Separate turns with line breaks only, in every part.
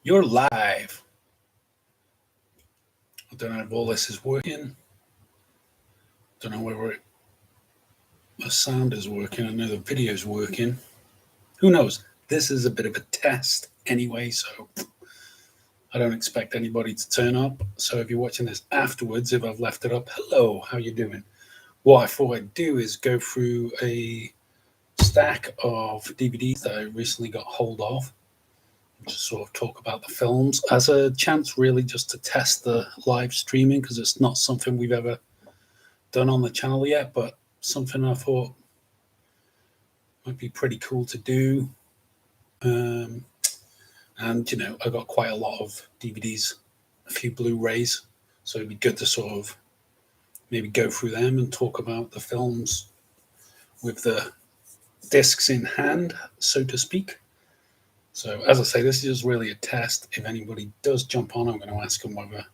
You're live. I don't know if all this is working. Don't know whether the sound is working. I know the video is working. Who knows? This is a bit of a test anyway, so I don't expect anybody to turn up. So if you're watching this afterwards, if I've left it up, hello, how you doing? What I thought I'd do is go through a stack of DVDs that I recently got hold of, just sort of talk about the films as a chance really just to test the live streaming, because it's not something we've ever done on the channel yet, but something I thought might be pretty cool to do. And I got quite a lot of DVDs, a few Blu-rays, so it'd be good to sort of maybe go through them and talk about the films with the discs in hand, so to speak. So as I say, this is really a test. If anybody does jump on, I'm going to ask them whether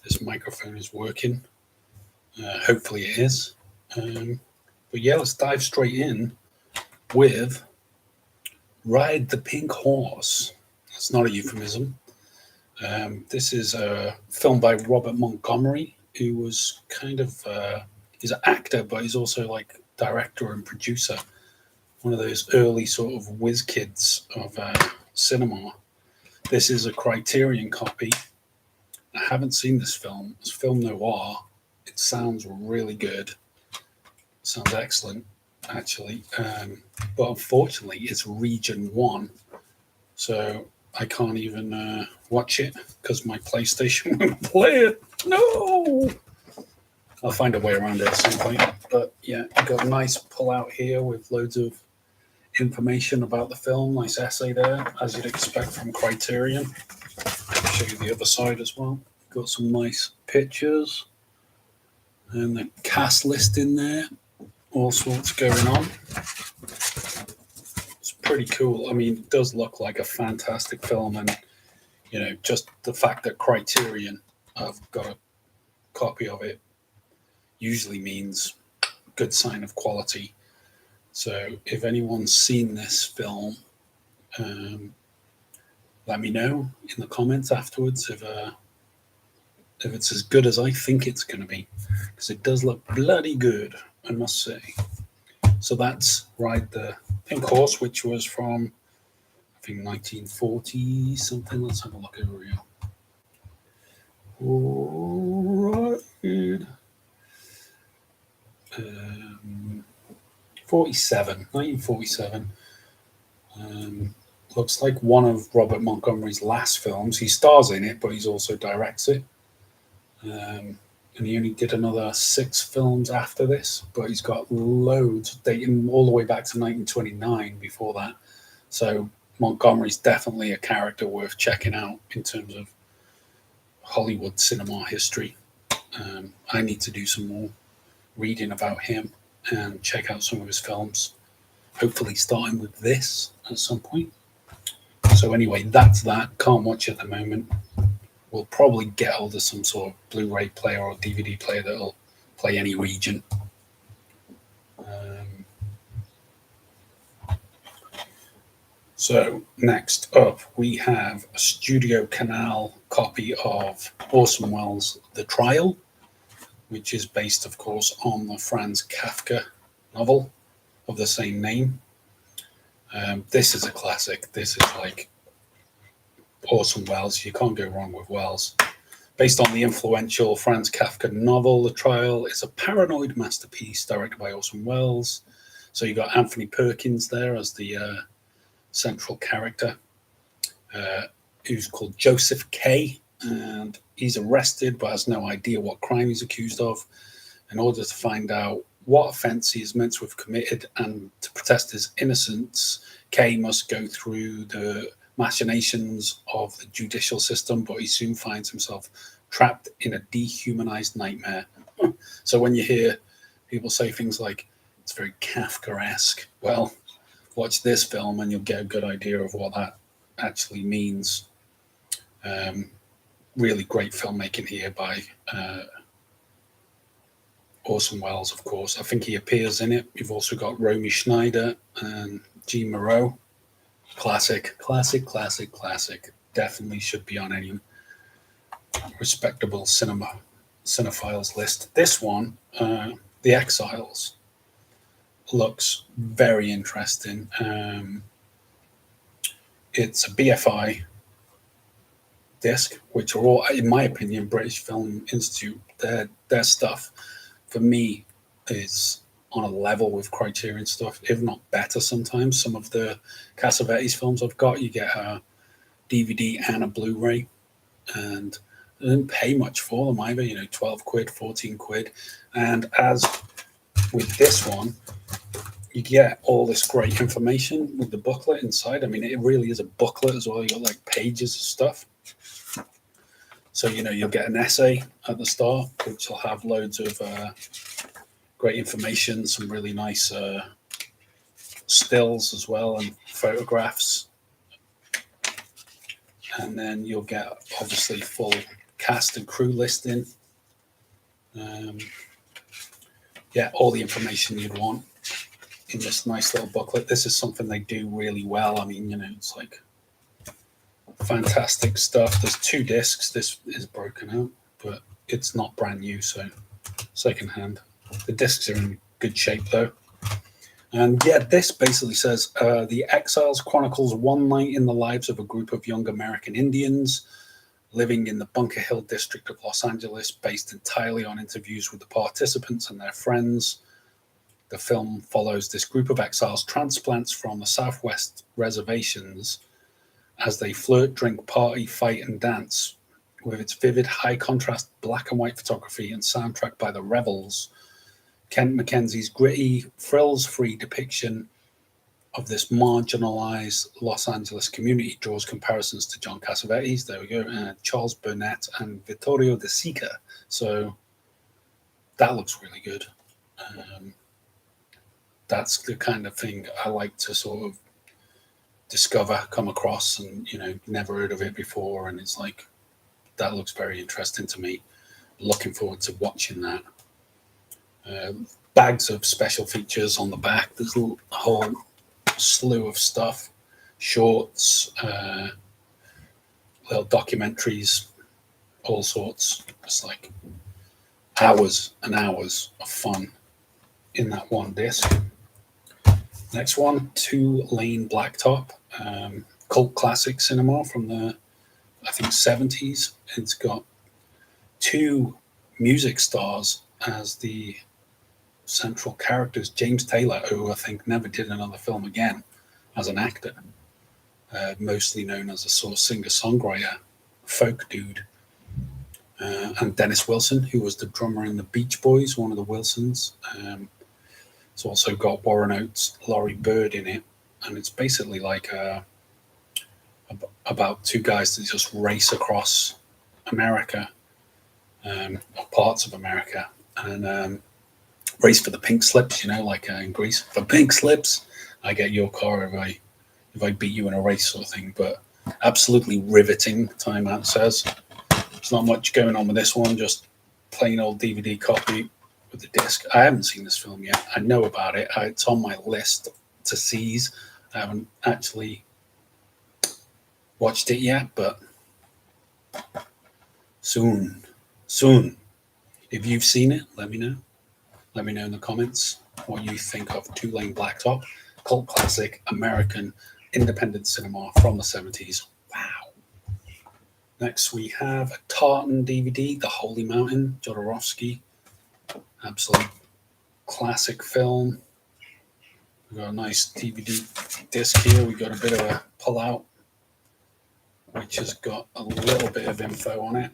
this microphone is working. Hopefully it is. But yeah, let's dive straight in with Ride the Pink Horse. That's not a euphemism. This is a film by Robert Montgomery, who was kind of, he's an actor, but he's also like director and producer. One of those early sort of whiz kids of cinema. This is a Criterion copy. I haven't seen this film. It's film noir. It sounds really good. Sounds excellent, actually. But unfortunately, it's Region 1. So I can't even watch it because my PlayStation won't play it. No! I'll find a way around it at some point. But yeah, you've got a nice pull-out here with loads of information about the film. Nice essay there, as you'd expect from Criterion. I'll show you the other side as well. Got some nice pictures. And the cast list in there. All sorts going on. It's pretty cool. I mean, it does look like a fantastic film, and just the fact that Criterion have got a copy of it usually means good sign of quality. So if anyone's seen this film, let me know in the comments afterwards if it's as good as I think it's going to be, because it does look bloody good, I must say. So that's Ride the Pink Horse, which was from, I think, 1940 something. Let's have a look over here. All right. 1947. Looks like one of Robert Montgomery's last films. He stars in it, but he's also directs it. And he only did another 6 films after this, but he's got loads dating all the way back to 1929 before that. So Montgomery's definitely a character worth checking out in terms of Hollywood cinema history. I need to do some more reading about him and check out some of his films, hopefully starting with this at some point. So anyway, that's that. Can't watch it at the moment. We'll probably get hold of some sort of Blu-ray player or DVD player that'll play any region. So next up, we have a Studio Canal copy of Orson Welles' The Trial, which is based, of course, on the Franz Kafka novel of the same name. This is a classic. This is like Orson Welles. You can't go wrong with Welles. Based on the influential Franz Kafka novel, The Trial is a paranoid masterpiece directed by Orson Welles. So you got Anthony Perkins there as the central character, who's called Joseph K. And he's arrested but has no idea what crime he's accused of. In order to find out what offence he is meant to have committed and to protest his innocence, K must go through the machinations of the judicial system, but he soon finds himself trapped in a dehumanized nightmare. So when you hear people say things like, it's very Kafkaesque, well, watch this film and you'll get a good idea of what that actually means. Really great filmmaking here by Orson Welles, of course. I think he appears in it. You've also got Romy Schneider and Jean Moreau. Classic. definitely should be on any respectable cinephiles list. This one, The Exiles, looks very interesting. It's a BFI disc, which are all, in my opinion, British Film Institute. Their stuff, for me, is on a level with Criterion stuff, if not better sometimes. Some of the Cassavetes films I've got, you get a DVD and a Blu-ray, and I didn't pay much for them either, 12 quid, 14 quid. And as with this one, you get all this great information with the booklet inside. I mean, it really is a booklet as well. You got like pages of stuff. So, you'll get an essay at the start, which will have loads of great information, some really nice stills as well, and photographs. And then you'll get, obviously, full cast and crew listing. All the information you'd want in this nice little booklet. This is something they do really well. I mean, it's like fantastic stuff. There's 2 discs. This is broken out, but it's not brand new, so secondhand. The discs are in good shape, though. And this basically says, The Exiles chronicles one night in the lives of a group of young American Indians living in the Bunker Hill district of Los Angeles, based entirely on interviews with the participants and their friends. The film follows this group of exiles transplants from the Southwest reservations as they flirt, drink, party, fight, and dance. With its vivid, high-contrast black and white photography and soundtrack by the Revels, Kent Mackenzie's gritty, frills-free depiction of this marginalized Los Angeles community draws comparisons to John Cassavetes, there we go, Charles Burnett, and Vittorio De Sica. So that looks really good. That's the kind of thing I like to sort of discover, come across, and never heard of it before, and it's like, that looks very interesting to me. Looking forward to watching that. Bags of special features on the back. There's a whole slew of stuff, shorts, little documentaries, all sorts. It's like hours and hours of fun in that one disc. Next one, 2 Lane Blacktop, cult classic cinema from the, I think, 70s. It's got 2 music stars as the central characters. James Taylor, who I think never did another film again as an actor, mostly known as a sort of singer-songwriter, folk dude. And Dennis Wilson, who was the drummer in the Beach Boys, one of the Wilsons. It's also got Warren Oates, Laurie Bird in it, and it's basically like about 2 guys that just race across America, or parts of America, and race for the pink slips, like in Greece. For pink slips, I get your car if I beat you in a race, sort of thing. But absolutely riveting, Time Out says. There's not much going on with this one, just plain old DVD copy with the disc. I haven't seen this film yet. I know about it. It's on my list to seize. I haven't actually watched it yet, but soon. If you've seen it, let me know. Let me know in the comments what you think of 2 Lane Blacktop, cult classic American independent cinema from the 70s. Wow. Next we have a Tartan DVD, The Holy Mountain, Jodorowsky. Absolute classic film. We've got a nice DVD disc here. We've got a bit of a pull-out, which has got a little bit of info on it.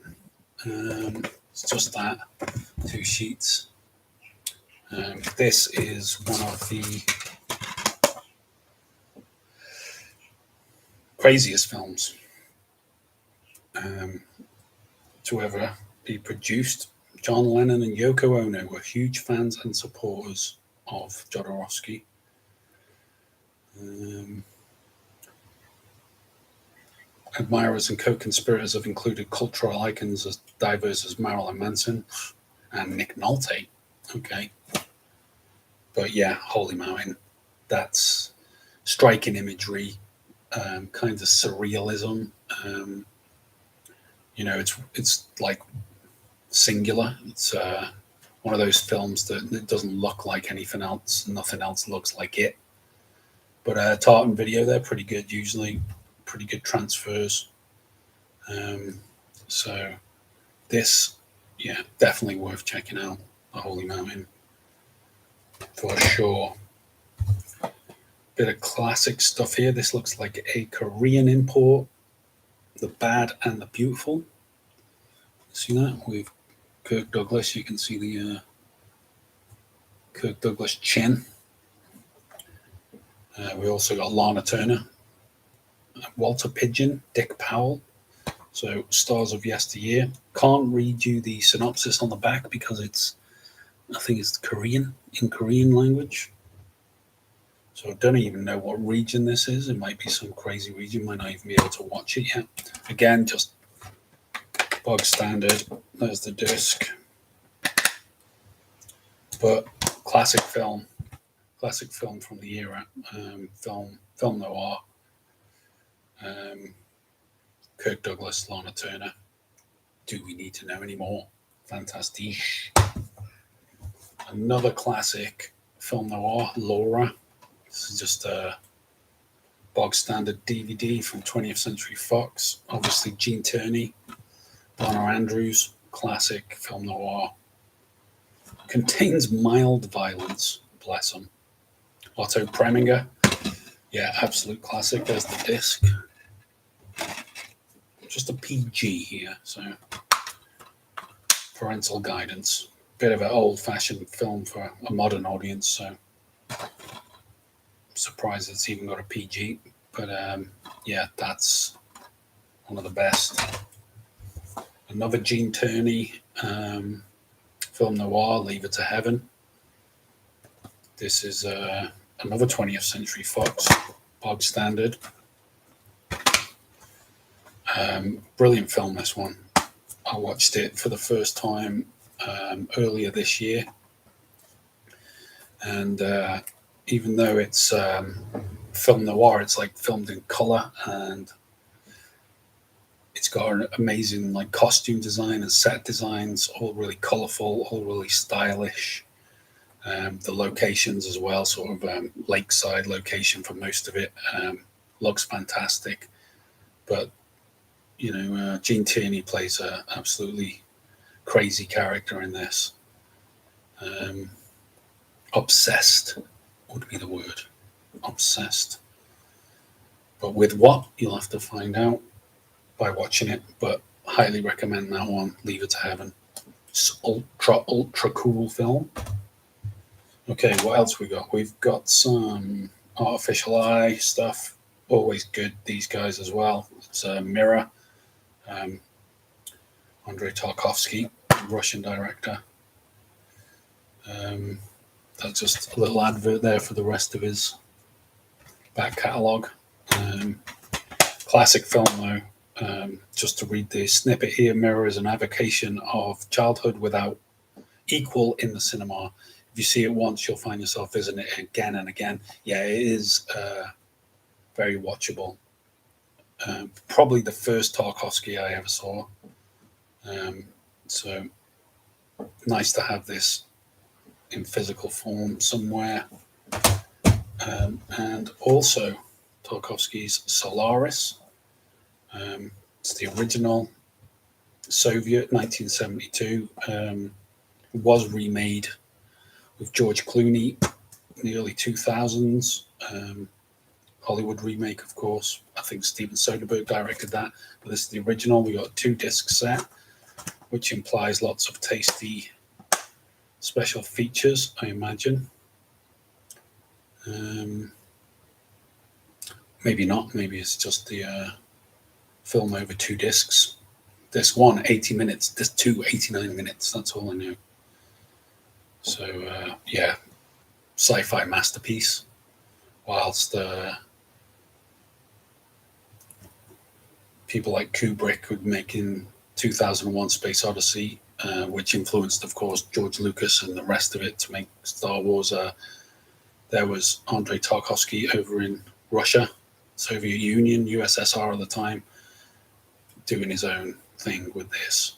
It's just that, 2 sheets. This is one of the craziest films to ever be produced. John Lennon and Yoko Ono were huge fans and supporters of Jodorowsky. Admirers and co-conspirators have included cultural icons as diverse as Marilyn Manson and Nick Nolte. Okay. But yeah, Holy Mountain, that's striking imagery, kind of surrealism, Um, it's like singular. It's one of those films that it doesn't look like anything else. Nothing else looks like it. But Tartan Video, they're pretty good usually. Pretty good transfers. Um, so this, yeah, definitely worth checking out. The Holy Mountain for sure. Bit of classic stuff here. This looks like a Korean import. The Bad and the Beautiful. See that? With Kirk Douglas. You can see the Kirk Douglas chin. We also got Lana Turner, Walter Pidgeon, Dick Powell. So stars of yesteryear. Can't read you the synopsis on the back because I think it's Korean, in Korean language. So I don't even know what region this is. It might be some crazy region. Might not even be able to watch it yet. Again, just bog standard. There's the disc. But classic film from the era. Film noir. Kirk Douglas, Lana Turner. Do we need to know any more? Fantastic. Another classic film noir, Laura. This is just a bog standard DVD from 20th Century Fox. Obviously, Gene Tierney, Donna Andrews, classic film noir. Contains mild violence, bless them. Otto Preminger, yeah, absolute classic. There's the disc. Just a PG here, so parental guidance. Bit of an old-fashioned film for a modern audience, so I'm surprised it's even got a PG. But yeah, that's one of the best. Another Gene Tierney film noir, Leave It to Heaven. This is another 20th Century Fox, bog standard. Brilliant film, this one. I watched it for the first time earlier this year. And even though it's film noir, it's like filmed in color, and it's got an amazing like costume design and set designs, all really colorful, all really stylish. The locations as well, sort of lakeside location for most of it, looks fantastic. But Gene Tierney plays an absolutely crazy character in this. Obsessed would be the word. Obsessed. But with what, you'll have to find out by watching it. But highly recommend that one, Leave It to Heaven. It's ultra cool film. Okay, what else we got? We've got some Artificial Eye stuff. Always good, these guys as well. It's a Mirror. Andrei Tarkovsky, Russian director. That's just a little advert there for the rest of his back catalogue. Classic film, though. Just to read the snippet here, Mirror is an avocation of childhood without equal in the cinema. If you see it once, you'll find yourself visiting it again and again. Yeah, it is very watchable. Probably the first Tarkovsky I ever saw. So nice to have this in physical form somewhere. And also Tarkovsky's Solaris. It's the original Soviet, 1972. Was remade with George Clooney in the early 2000s. Hollywood remake, of course. I think Steven Soderbergh directed that, but this is the original. We got a 2-disc set, which implies lots of tasty special features, I imagine. Maybe not. Maybe it's just the film over 2 discs. This one, 80 minutes. This 2, 89 minutes. That's all I know. So, yeah, sci-fi masterpiece. Whilst people like Kubrick would make in 2001 Space Odyssey, which influenced, of course, George Lucas and the rest of it to make Star Wars. There was Andrei Tarkovsky over in Russia, Soviet Union, USSR at the time, doing his own thing with this.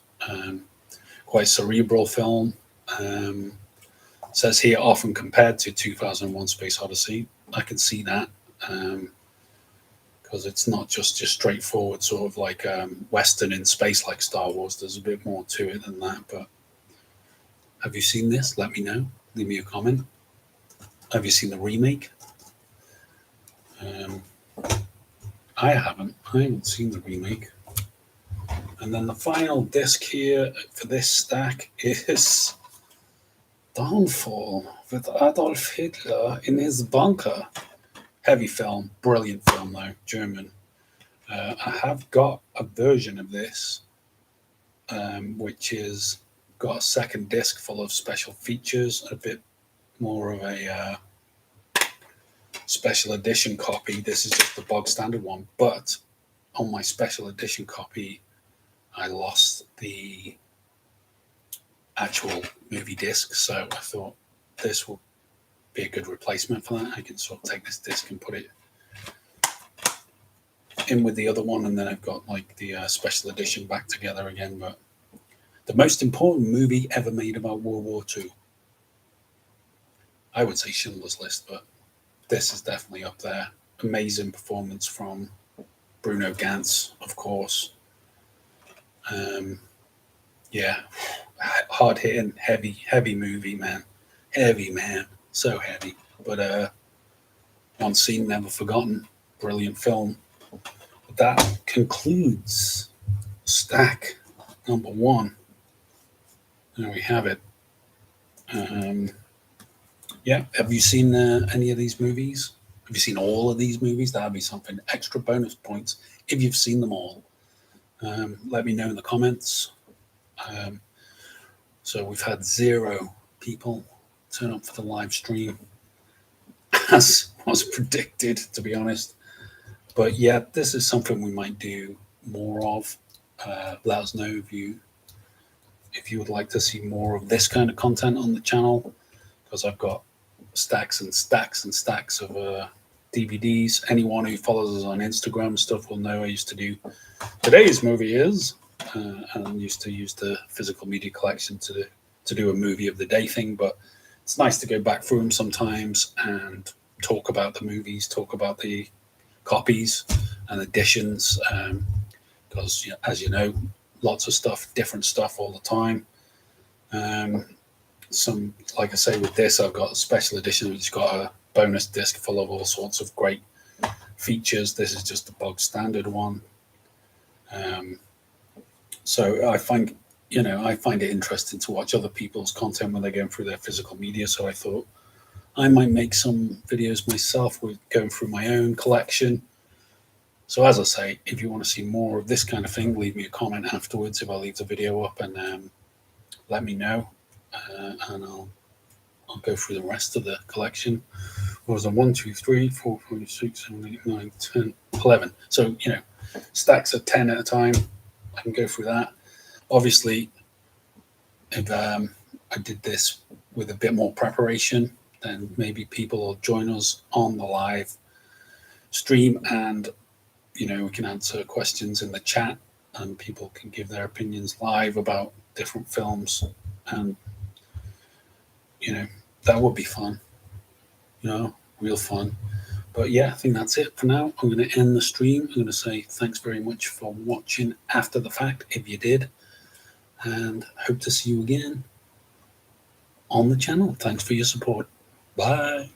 Quite cerebral film. Says here often compared to 2001: Space Odyssey. I can see that because it's not just your straightforward sort of like Western in space like Star Wars. There's a bit more to it than that. But have you seen this? Let me know. Leave me a comment. Have you seen the remake? I haven't. I haven't seen the remake. And then the final disc here for this stack is Downfall with Adolf Hitler in his bunker. Heavy film, brilliant film though, German. I have got a version of this, which is got a second disc full of special features, a bit more of a special edition copy. This is just the bog standard one, but on my special edition copy, I lost the actual movie disc, so I thought this will be a good replacement for that. I can sort of take this disc and put it in with the other one, and then I've got like the special edition back together again. But the most important movie ever made about World War II, I would say Schindler's List, but this is definitely up there. Amazing performance from Bruno Ganz, of course. Yeah, hard hitting, heavy movie, man. Heavy, man. So heavy. But one scene never forgotten. Brilliant film. But that concludes stack number 1. There we have it. Yeah, have you seen any of these movies? Have you seen all of these movies? That'd be something. Extra bonus points if you've seen them all. Let me know in the comments. So we've had 0 people turn up for the live stream, as was predicted, to be honest. But yeah, this is something we might do more of. Let us know if you would like to see more of this kind of content on the channel, because I've got stacks and stacks and stacks of DVDs. Anyone who follows us on Instagram and stuff will know I used to do today's movie is, and used to use the physical media collection to do a movie of the day thing. But it's nice to go back through them sometimes and talk about the movies, talk about the copies and editions, because as you know, lots of stuff, different stuff all the time. Some, like I say, with this, I've got a special edition which has got a bonus disc full of all sorts of great features. This is just the bog standard one. So I find it interesting to watch other people's content when they're going through their physical media. So I thought I might make some videos myself with going through my own collection. So as I say, if you want to see more of this kind of thing, leave me a comment afterwards if I leave the video up, and let me know, and I'll go through the rest of the collection. What was it? 1, 2, 3, 4, 5, 6, 7, 8, 9, 10, 11. So, stacks of 10 at a time. I can go through that. Obviously, if I did this with a bit more preparation, then maybe people will join us on the live stream, and we can answer questions in the chat, and people can give their opinions live about different films, and that would be fun, real fun. But yeah, I think that's it for now. I'm going to end the stream. I'm going to say thanks very much for watching after the fact, if you did, and hope to see you again on the channel. Thanks for your support. Bye.